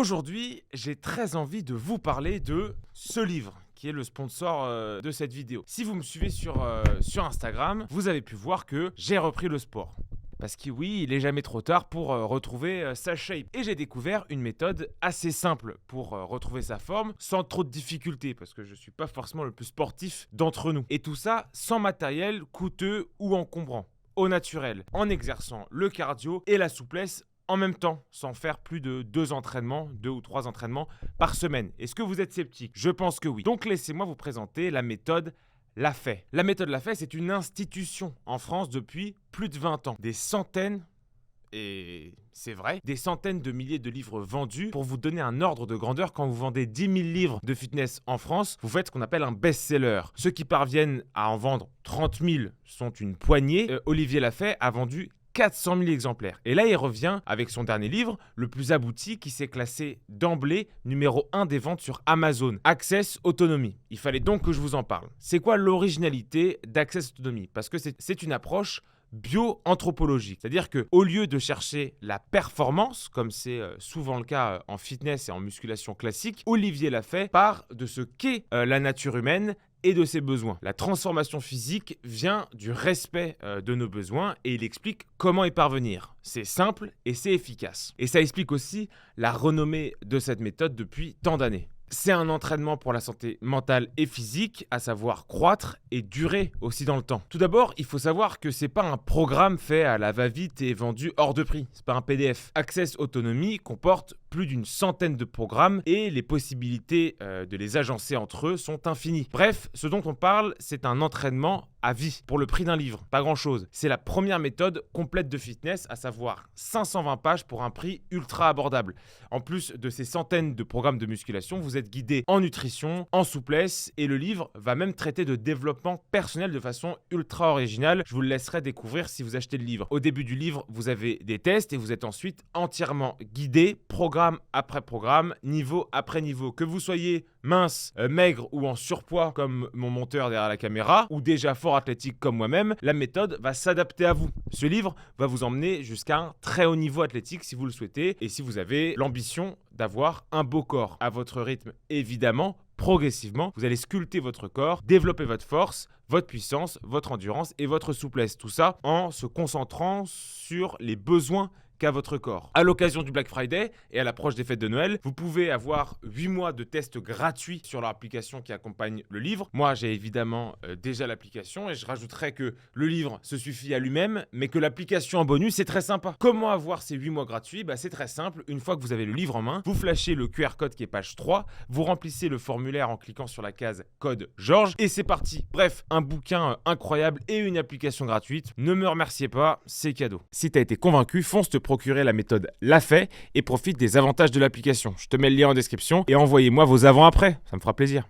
Aujourd'hui, j'ai très envie de vous parler de ce livre qui est le sponsor de cette vidéo. Si vous me suivez sur Instagram, vous avez pu voir que j'ai repris le sport. Parce que oui, il n'est jamais trop tard pour retrouver sa shape. Et j'ai découvert une méthode assez simple pour retrouver sa forme sans trop de difficultés. Parce que je ne suis pas forcément le plus sportif d'entre nous. Et tout ça sans matériel coûteux ou encombrant. Au naturel, en exerçant le cardio et la souplesse en même temps, sans faire plus de 2 ou 3 entraînements par semaine. Est-ce que vous êtes sceptique? Je pense que oui. Donc laissez-moi vous présenter la méthode Lafay. La méthode Lafay, c'est une institution en France depuis plus de 20 ans. Des centaines, et c'est vrai, des centaines de milliers de livres vendus. Pour vous donner un ordre de grandeur, quand vous vendez 10 000 livres de fitness en France, vous faites ce qu'on appelle un best-seller. Ceux qui parviennent à en vendre 30 000 sont une poignée. Olivier Lafay a vendu 400 000 exemplaires. Et là, il revient avec son dernier livre, le plus abouti, qui s'est classé d'emblée numéro 1 des ventes sur Amazon, Access Autonomie. Il fallait donc que je vous en parle. C'est quoi l'originalité d'Access Autonomie? Parce que c'est une approche bio-anthropologique. C'est-à-dire qu'au lieu de chercher la performance, comme c'est souvent le cas en fitness et en musculation classique, Olivier Lafay part de ce qu'est la nature humaine et de ses besoins. La transformation physique vient du respect de nos besoins et il explique comment y parvenir. C'est simple et c'est efficace. Et ça explique aussi la renommée de cette méthode depuis tant d'années. C'est un entraînement pour la santé mentale et physique, à savoir croître et durer aussi dans le temps. Tout d'abord, il faut savoir que c'est pas un programme fait à la va-vite et vendu hors de prix. C'est pas un PDF. Access Autonomie comporte plus d'une centaine de programmes et les possibilités de les agencer entre eux sont infinies. Bref, ce dont on parle, c'est un entraînement à vie pour le prix d'un livre. Pas grand-chose. C'est la première méthode complète de fitness, à savoir 520 pages pour un prix ultra abordable. En plus de ces centaines de programmes de musculation, vous êtes guidé en nutrition, en souplesse et le livre va même traiter de développement personnel de façon ultra originale. Je vous le laisserai découvrir si vous achetez le livre. Au début du livre, vous avez des tests et vous êtes ensuite entièrement guidé, programme après programme, niveau après niveau. Que vous soyez mince, maigre ou en surpoids comme mon monteur derrière la caméra ou déjà fort athlétique comme moi-même, la méthode va s'adapter à vous. Ce livre va vous emmener jusqu'à un très haut niveau athlétique si vous le souhaitez et si vous avez l'ambition d'avoir un beau corps. À votre rythme, évidemment, progressivement, vous allez sculpter votre corps, développer votre force, votre puissance, votre endurance et votre souplesse. Tout ça en se concentrant sur les besoins qu'a votre corps. À l'occasion du Black Friday et à l'approche des fêtes de Noël, vous pouvez avoir 8 mois de tests gratuits sur l'application qui accompagne le livre. Moi, j'ai évidemment déjà l'application et je rajouterai que le livre se suffit à lui-même, mais que l'application en bonus, c'est très sympa. Comment avoir ces 8 mois gratuits? C'est très simple. Une fois que vous avez le livre en main, vous flashez le QR code qui est page 3, vous remplissez le formulaire en cliquant sur la case code Georges et c'est parti. Bref, un bouquin incroyable et une application gratuite. Ne me remerciez pas, c'est cadeau. Si tu as été convaincu, fonce te procurer la méthode Lafay et profite des avantages de l'application. Je te mets le lien en description et envoyez-moi vos avant-après, ça me fera plaisir.